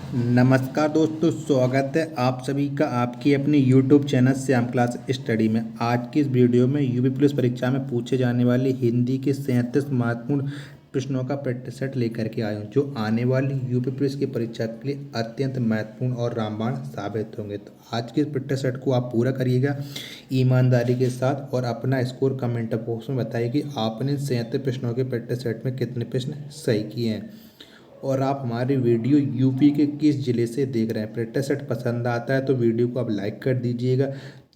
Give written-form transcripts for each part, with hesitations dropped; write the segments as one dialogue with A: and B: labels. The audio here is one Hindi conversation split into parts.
A: नमस्कार दोस्तों, स्वागत है आप सभी का आपकी अपनी YouTube channel Shyam class study में। आज की इस वीडियो में यूपी पुलिस परीक्षा में पूछे जाने वाली हिंदी के 37 महत्वपूर्ण प्रश्नों का प्रैक्टिस सेट लेकर के आया हूँ, जो आने वाली यूपी पुलिस की परीक्षा के लिए अत्यंत महत्वपूर्ण और रामबाण साबित होंगे। तो आज के इस प्रैक्टिस सेट को आप पूरा करिएगा ईमानदारी के साथ और अपना स्कोर कमेंट बॉक्स में बताइए कि आपने 37 प्रश्नों के प्रैक्टिस सेट में कितने प्रश्न सही किए हैं और आप हमारी वीडियो यूपी के किस ज़िले से देख रहे हैं। प्रैक्टिस सेट पसंद आता है तो वीडियो को आप लाइक कर दीजिएगा।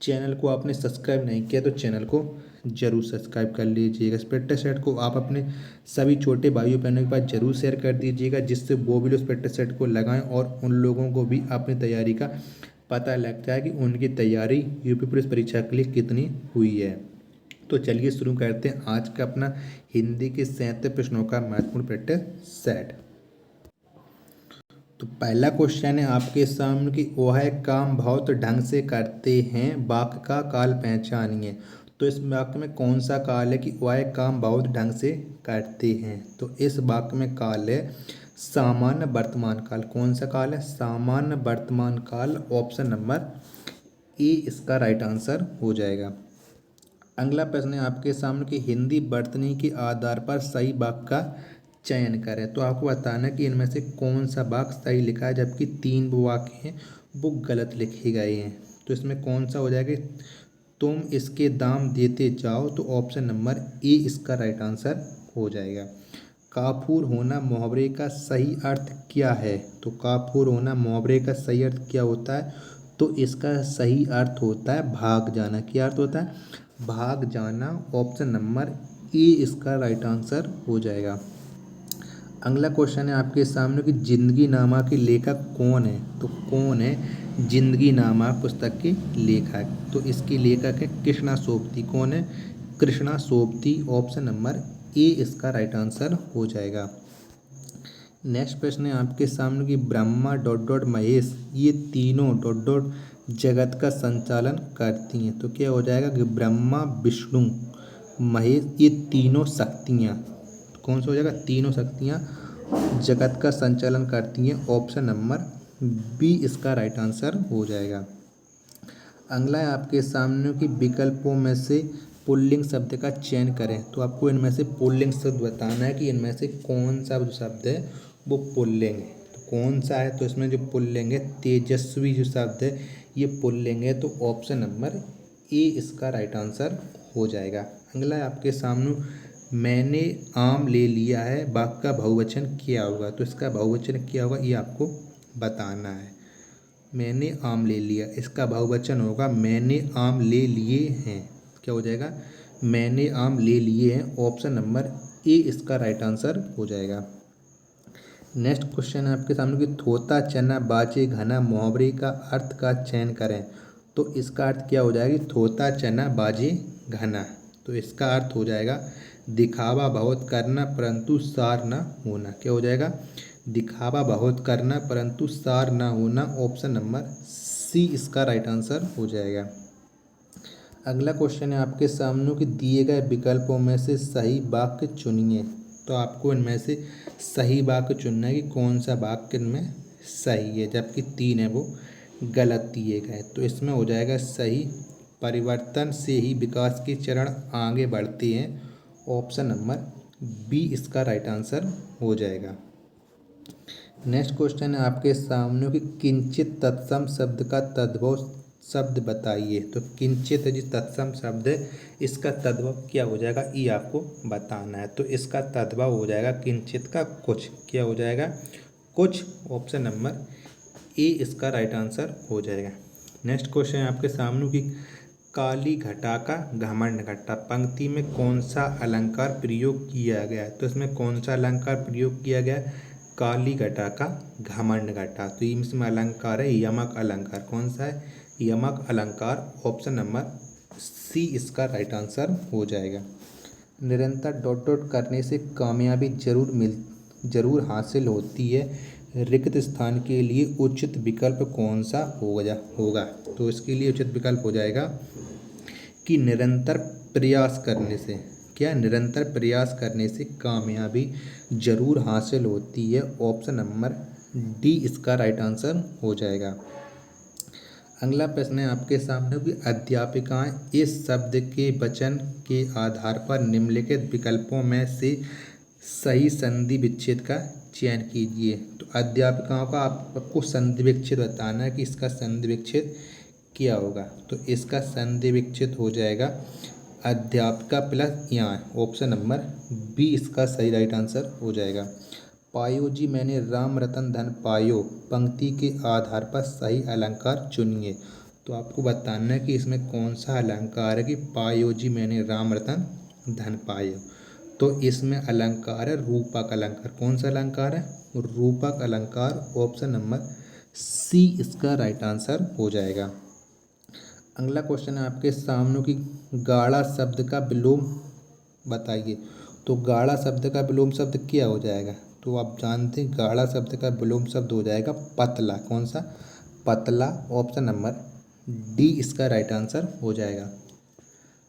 A: चैनल को आपने सब्सक्राइब नहीं किया तो चैनल को जरूर सब्सक्राइब कर लीजिएगा। इस प्रैक्टिस सेट को आप अपने सभी छोटे भाइयों बहनों के पास जरूर शेयर कर दीजिएगा, जिससे वो भी उस प्रैक्टिस सेट को लगाएं और उन लोगों को भी अपनी तैयारी का पता लग जाए कि उनकी तैयारी यूपी पुलिस परीक्षा के लिए कितनी हुई है। तो चलिए शुरू करते हैं आज का अपना हिंदी के 37 प्रश्नों का महत्वपूर्ण प्रैक्टिस सेट। तो पहला क्वेश्चन है आपके सामने कि वह काम बहुत ढंग से करते हैं, वाक्य का काल पहचानिए। तो इस वाक्य में कौन सा काल है कि वह काम बहुत ढंग से करते हैं। तो इस वाक्य में काल है सामान्य वर्तमान काल। कौन सा काल है? सामान्य वर्तमान काल। ऑप्शन नंबर ए इसका राइट आंसर हो जाएगा। अगला प्रश्न है आपके सामने कि हिंदी वर्तनी के आधार पर सही वाक्य का चयन करें। तो आपको बताना है कि इनमें से कौन सा वाक्य सही लिखा है, जबकि 3 वाक्य हैं वो गलत लिखे गए हैं। तो इसमें कौन सा हो जाएगा? तुम इसके दाम देते जाओ। तो ऑप्शन नंबर ए इसका राइट आंसर हो जाएगा। काफूर होना मुहावरे का सही अर्थ क्या है? तो काफूर होना मुहावरे का सही अर्थ क्या होता है? तो इसका सही अर्थ होता है भाग जाना। क्या अर्थ होता है? भाग जाना। ऑप्शन नंबर ए इसका राइट आंसर हो जाएगा। अगला क्वेश्चन है आपके सामने कि जिंदगी नामा के लेखक कौन है। तो कौन है जिंदगी नामा पुस्तक के लेखक? तो इसके लेखक है कृष्णा सोबती। कौन है? Krishna Sobti. Option number A इसका राइट आंसर हो जाएगा। नेक्स्ट प्रश्न है आपके सामने कि ब्रह्मा डॉट डॉट महेश ये तीनों डॉट डॉट जगत का संचालन करती हैं। तो क्या हो जाएगा कि ब्रह्मा विष्णु महेश ये तीनों शक्तियाँ, कौन सा हो जाएगा? तीनों शक्तियाँ जगत का संचालन करती हैं। ऑप्शन नंबर बी इसका राइट आंसर हो जाएगा। अगला है आपके सामने कि विकल्पों में से पुल्लिंग शब्द का चयन करें। तो आपको इनमें से पुल्लिंग शब्द बताना है कि इनमें से कौन सा जो शब्द है वो पुल्लिंग है। तो कौन सा है? तो इसमें जो पुल्लिंग है तेजस्वी जो शब्द है ये पुल्लिंग है। तो ऑप्शन नंबर ए इसका राइट आंसर हो जाएगा। अगला है आपके सामने मैंने आम ले लिया है, वाक्य का बहुवचन क्या होगा? तो इसका बहुवचन क्या होगा ये आपको बताना है। मैंने आम ले लिया, इसका बहुवचन होगा मैंने आम ले लिए हैं। क्या हो जाएगा? मैंने आम ले लिए हैं। ऑप्शन नंबर ए इसका राइट आंसर हो जाएगा। नेक्स्ट क्वेश्चन है आपके सामने कि थोता चना बाजे घना मुहावरे का अर्थ का चयन करें। तो इसका अर्थ क्या हो जाएगा? थोता चना बाजे घना। तो इसका अर्थ हो जाएगा दिखावा बहुत करना परंतु सार न होना। क्या हो जाएगा? दिखावा बहुत करना परंतु सार न होना। ऑप्शन नंबर सी इसका राइट आंसर हो जाएगा। अगला क्वेश्चन है आपके सामने कि दिए गए विकल्पों में से सही वाक्य चुनिए। तो आपको इनमें से सही वाक्य चुनना है कि कौन सा वाक्य इनमें सही है, जबकि 3 है वो गलत दिए गए। तो इसमें हो जाएगा सही परिवर्तन से ही विकास के चरण आगे बढ़ते हैं। ऑप्शन नंबर बी इसका राइट आंसर हो जाएगा। नेक्स्ट क्वेश्चन है आपके सामने कि किंचित तत्सम शब्द का तद्भव शब्द बताइए। तो किंचित जो तत्सम शब्द है इसका तद्भव क्या हो जाएगा ये आपको बताना है। तो इसका तद्भव हो जाएगा किंचित का कुछ। क्या हो जाएगा? कुछ। ऑप्शन नंबर ए इसका राइट आंसर हो जाएगा। नेक्स्ट क्वेश्चन है आपके सामने कि काली घटा का घमंड घटा पंक्ति में कौन सा अलंकार प्रयोग किया गया है। तो इसमें कौन सा अलंकार प्रयोग किया गया है? काली घटा का घमंड घटा। तो इसमें अलंकार है यमक अलंकार। कौन सा है? यमक अलंकार। ऑप्शन नंबर सी इसका राइट आंसर हो जाएगा। निरंतर डॉट डॉट करने से कामयाबी जरूर हासिल होती है। रिक्त स्थान के लिए उचित विकल्प कौन सा होगा? तो इसके लिए उचित विकल्प हो जाएगा कि निरंतर प्रयास करने से। क्या? निरंतर प्रयास करने से कामयाबी जरूर हासिल होती है। ऑप्शन नंबर डी इसका राइट आंसर हो जाएगा। अगला प्रश्न है आपके सामने कि अध्यापिकाएं इस शब्द के वचन के आधार पर निम्नलिखित विकल्पों में से सही संधि विच्छेद का चयन कीजिए। तो अध्यापिकाओं का आपको संधि विच्छेद बताना है कि इसका संधि विच्छेद क्या होगा। तो इसका संधि विच्छेद हो जाएगा अध्यापिका प्लस यहाँ, ऑप्शन नंबर बी इसका सही राइट आंसर हो जाएगा। पायो जी मैंने राम रतन धन पायो पंक्ति के आधार पर सही अलंकार चुनिए। तो आपको बताना है कि इसमें कौन सा अलंकार है कि पायो जी मैंने राम रतन धन पायो। तो इसमें अलंकार है रूपक अलंकार। कौन सा अलंकार है? रूपक अलंकार, ऑप्शन नंबर सी इसका राइट आंसर हो जाएगा। अगला क्वेश्चन है आपके सामने कि गाढ़ा शब्द का विलोम बताइए। तो गाढ़ा शब्द का विलोम शब्द क्या हो जाएगा? तो आप जानते हैं गाढ़ा शब्द का विलोम शब्द हो जाएगा पतला। कौन सा? पतला, ऑप्शन नंबर डी इसका राइट आंसर हो जाएगा।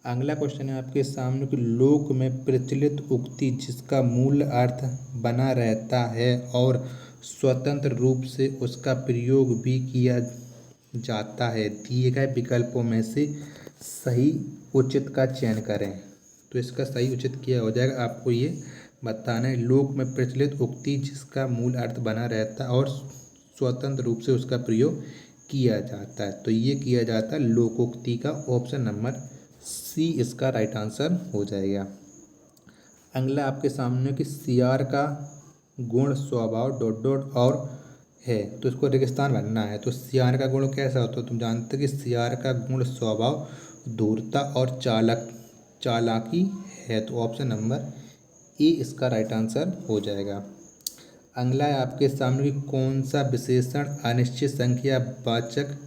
A: अगला क्वेश्चन है आपके सामने कि लोक में प्रचलित उक्ति जिसका मूल अर्थ बना रहता है और स्वतंत्र रूप से उसका प्रयोग भी किया जाता है, दिए गए विकल्पों में से सही उचित का चयन करें। तो इसका सही उचित क्या हो जाएगा आपको ये बताना है। लोक में प्रचलित उक्ति जिसका मूल अर्थ बना रहता है और स्वतंत्र रूप से उसका प्रयोग किया जाता है, तो ये किया जाता है लोकोक्ति का, ऑप्शन नंबर सी इसका राइट आंसर हो जाएगा। अगला आपके सामने कि सियार का गुण स्वभाव डॉट डॉट और है, तो इसको रेगिस्तान बनना है। तो सियार का गुण कैसा होता है? तुम जानते हो कि सियार का गुण स्वभाव धूर्तता और चालाकी है। तो ऑप्शन नंबर ए इसका राइट आंसर हो जाएगा। अगला है आपके सामने कि कौन सा विशेषण अनिश्चित संख्या वाचक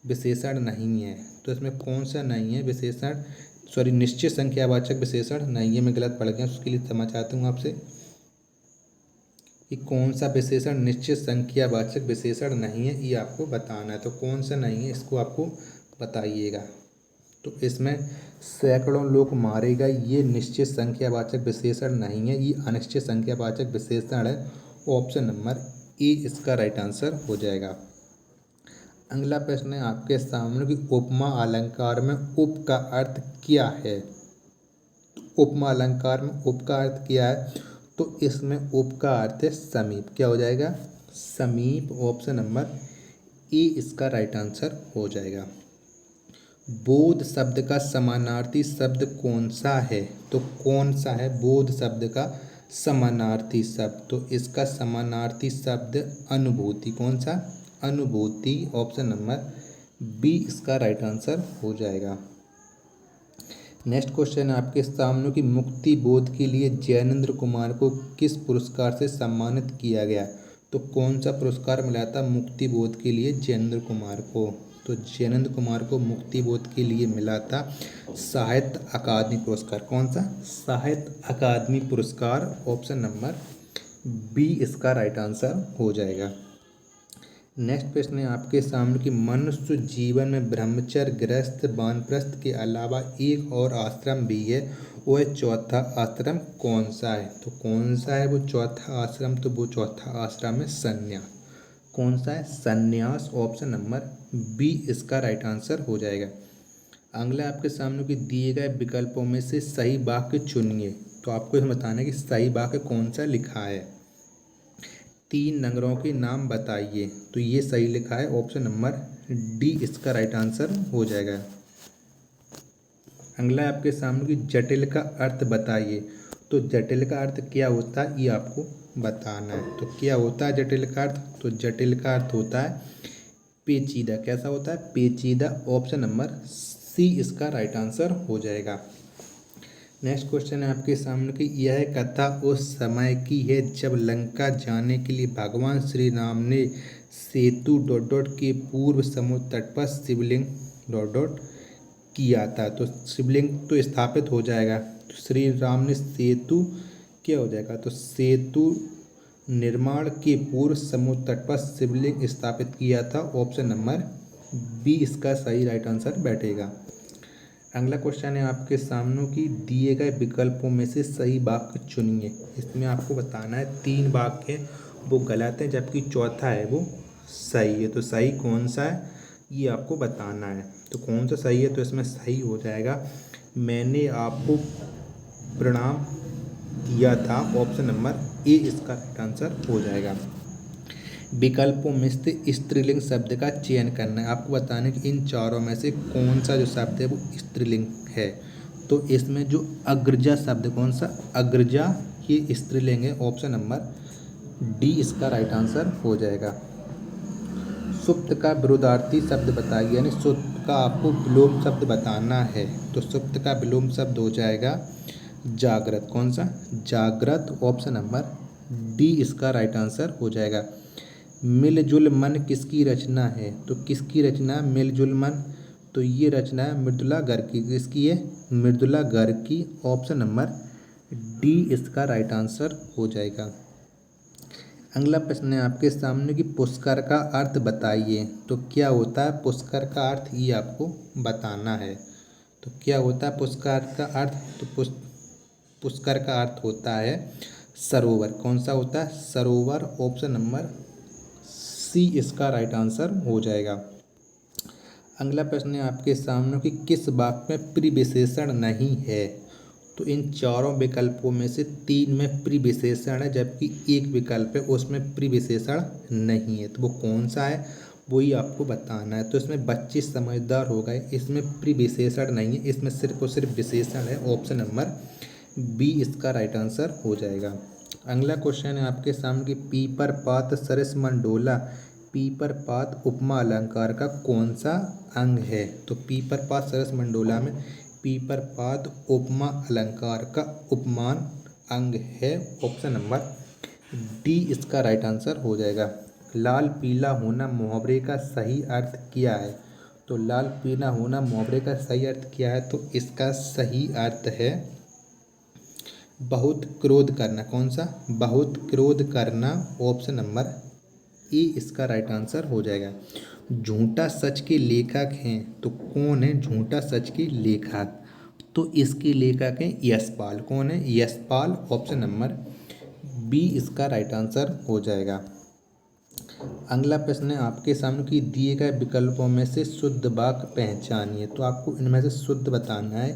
A: विशेषण नहीं है। तो इसमें कौन सा नहीं है विशेषण, सॉरी निश्चित संख्यावाचक विशेषण नहीं है। मैं गलत पढ़ गया, उसके लिए क्षमा चाहता हूँ आपसे कि कौन सा विशेषण निश्चित संख्यावाचक विशेषण नहीं है, ये आपको बताना है। तो कौन सा नहीं है इसको आपको बताइएगा। तो इसमें सैकड़ों लोग मारे गए, ये निश्चित संख्यावाचक विशेषण नहीं है, ये अनिश्चित संख्यावाचक विशेषण है। ऑप्शन नंबर ए इसका राइट आंसर हो जाएगा। अगला प्रश्न है आपके सामने कि उपमा अलंकार में उप का अर्थ क्या है। उपमा अलंकार में उप का अर्थ क्या है? तो इसमें उप का अर्थ है समीप। क्या हो जाएगा? समीप, ऑप्शन नंबर ए इसका राइट आंसर हो जाएगा। बोध शब्द का समानार्थी शब्द कौन सा है? तो कौन सा है बोध शब्द का समानार्थी शब्द? तो इसका समानार्थी शब्द अनुभूति। कौन सा? अनुभूति, ऑप्शन नंबर बी इसका राइट आंसर हो जाएगा। नेक्स्ट क्वेश्चन है आपके सामने कि मुक्ति बोध के लिए जैनेंद्र कुमार को किस पुरस्कार से सम्मानित किया गया? तो कौन सा पुरस्कार मिला था मुक्ति बोध के लिए जैनेंद्र कुमार को? तो जैनेंद्र कुमार को मुक्ति बोध के लिए मिला था साहित्य अकादमी पुरस्कार। कौन सा? साहित्य अकादमी पुरस्कार, ऑप्शन नंबर बी इसका राइट आंसर हो जाएगा। नेक्स्ट प्रश्न है आपके सामने कि मनुष्य जीवन में ब्रह्मचर्य, गृहस्थ, वानप्रस्थ के अलावा एक और आश्रम भी है, वह चौथा आश्रम कौन सा है? तो कौन सा है वो चौथा आश्रम? तो वो चौथा आश्रम है संन्यास। कौन सा है? संन्यास, ऑप्शन नंबर बी इसका राइट आंसर हो जाएगा। अगला आपके सामने कि दिए गए विकल्पों में से सही वाक्य चुनिए। तो आपको यह बताना है कि सही वाक्य कौन सा लिखा है। 3 नगरों के नाम बताइए। तो ये सही लिखा है, ऑप्शन नंबर डी इसका राइट आंसर हो जाएगा। अगला आपके सामने कि जटिल का अर्थ बताइए। तो जटिल का अर्थ क्या होता है ये आपको बताना है। तो क्या होता है जटिल का अर्थ? तो जटिल का अर्थ होता है पेचीदा। कैसा होता है? पेचीदा, ऑप्शन नंबर सी इसका राइट आंसर हो जाएगा। नेक्स्ट क्वेश्चन है आपके सामने कि यह कथा उस समय की है जब लंका जाने के लिए भगवान श्री राम ने सेतु डॉट डॉट के पूर्व समुद्र तट पर शिवलिंग डॉट डॉट किया था। तो शिवलिंग तो स्थापित हो जाएगा। तो श्री राम ने सेतु क्या हो जाएगा? तो सेतु निर्माण के पूर्व समुद्र तट पर शिवलिंग स्थापित किया था, ऑप्शन नंबर बी इसका सही राइट आंसर बैठेगा। अगला क्वेश्चन है आपके सामने कि दिए गए विकल्पों में से सही वाक्य चुनिए। इसमें आपको बताना है 3 वाक्य हैं, वो गलत है, जबकि चौथा है वो सही है। तो सही कौन सा है ये आपको बताना है। तो कौन सा सही है, तो इसमें सही हो जाएगा मैंने आपको प्रणाम किया था, ऑप्शन नंबर ए इसका राइट आंसर हो जाएगा। विकल्पों में से स्त्रीलिंग शब्द का चयन करना है। आपको बताना है कि इन चारों में से कौन सा जो शब्द है वो स्त्रीलिंग है। तो इसमें जो अग्रजा शब्द, कौन सा अग्रजा, ये स्त्रीलिंग है, ऑप्शन नंबर डी इसका राइट आंसर हो जाएगा। सुप्त का विरोधार्थी शब्द बताइए, यानी सुप्त का आपको विलोम शब्द बताना है। तो सुप्त का विलोम शब्द हो जाएगा जागृत। कौन सा जागृत, ऑप्शन नंबर डी इसका राइट आंसर हो जाएगा। मिलजुल मन किसकी रचना है, तो किसकी रचना मिलजुल मन, तो ये रचना है मृदुला गर्ग की। किसकी है, मृदुला गर्ग की, ऑप्शन नंबर डी इसका राइट आंसर हो जाएगा। अगला प्रश्न है आपके सामने कि पुष्कर का अर्थ बताइए। तो क्या होता है पुष्कर का अर्थ, ये आपको बताना है। तो क्या होता है पुष्कर का अर्थ, तो पुष्कर का अर्थ होता है सरोवर। कौन सा होता है सरोवर, ऑप्शन नंबर सी इसका राइट आंसर हो जाएगा। अगला प्रश्न है आपके सामने कि किस वाक्य में प्रिविशेषण नहीं है। तो इन चारों विकल्पों में से 3 में प्रिविशेषण है, जबकि एक विकल्प है उसमें प्रिविशेषण नहीं है। तो वो कौन सा है वही आपको बताना है। तो इसमें बच्चे समझदार हो गए, इसमें प्रिविशेषण नहीं है, इसमें सिर्फ और सिर्फ विशेषण है, ऑप्शन नंबर बी इसका राइट आंसर हो जाएगा। अगला क्वेश्चन है आपके सामने कि पीपर पात सरस मंडोला, पीपर पात उपमा अलंकार का कौन सा अंग है। तो पीपर पात सरस मंडोला में पीपर पात उपमा अलंकार का उपमान अंग है, ऑप्शन नंबर डी इसका राइट आंसर हो जाएगा। लाल पीला होना मुहावरे का सही अर्थ क्या है। तो लाल पीला होना मुहावरे का सही अर्थ क्या है, तो इसका सही अर्थ है बहुत क्रोध करना। कौन सा बहुत क्रोध करना, ऑप्शन नंबर ए इसका राइट आंसर हो जाएगा। झूठा सच के लेखक हैं, तो कौन है झूठा सच के लेखक, तो इसके लेखक हैं यशपाल। कौन है यशपाल, ऑप्शन नंबर बी इसका राइट आंसर हो जाएगा। अगला प्रश्न है आपके सामने कि दिए गए विकल्पों में से शुद्ध वाक्य पहचानिए। तो आपको इनमें से शुद्ध बताना है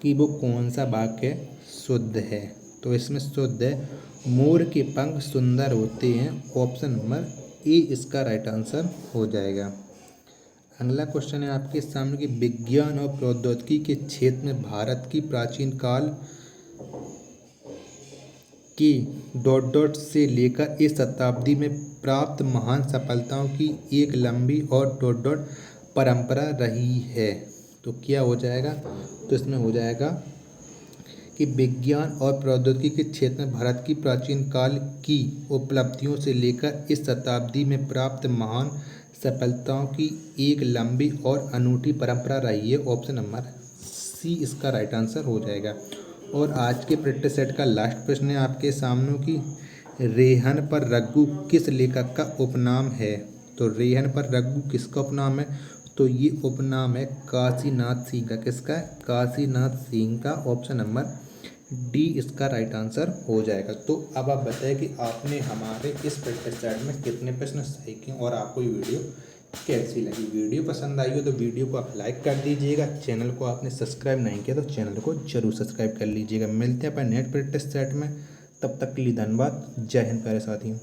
A: कि वो कौन सा वाक्य शुद्ध है। तो इसमें शुद्ध है मोर के पंख सुंदर होते हैं, ऑप्शन नंबर ए इसका राइट आंसर हो जाएगा। अगला क्वेश्चन है आपके सामने कि विज्ञान और प्रौद्योगिकी के क्षेत्र में भारत की प्राचीन काल की डॉट डॉट से लेकर इस शताब्दी में प्राप्त महान सफलताओं की एक लंबी और डॉट डॉट परंपरा रही है। तो क्या हो जाएगा, तो इसमें हो जाएगा कि विज्ञान और प्रौद्योगिकी के क्षेत्र में भारत की प्राचीन काल की उपलब्धियों से लेकर इस शताब्दी में प्राप्त महान सफलताओं की एक लंबी और अनूठी परंपरा रही है, ऑप्शन नंबर सी इसका राइट आंसर हो जाएगा। और आज के प्रैक्टिस सेट का लास्ट प्रश्न है आपके सामने कि रेहन पर रघु किस लेखक का उपनाम है। तो रेहन पर रघु किसका उपनाम है, तो ये उपनाम है काशीनाथ सिंह का। किसका है, काशीनाथ सिंह का, ऑप्शन नंबर डी इसका राइट आंसर हो जाएगा। तो अब आप बताएं कि आपने हमारे इस प्रैक्टिस सेट में कितने प्रश्न सही किए और आपको ये वीडियो कैसी लगी। वीडियो पसंद आई हो तो वीडियो को आप लाइक कर दीजिएगा। चैनल को आपने सब्सक्राइब नहीं किया तो चैनल को जरूर सब्सक्राइब कर लीजिएगा। मिलते हैं अपन नेक्स्ट प्रैक्टिस सेट में, तब तक के लिए धन्यवाद। जय हिंद प्यारे साथियों।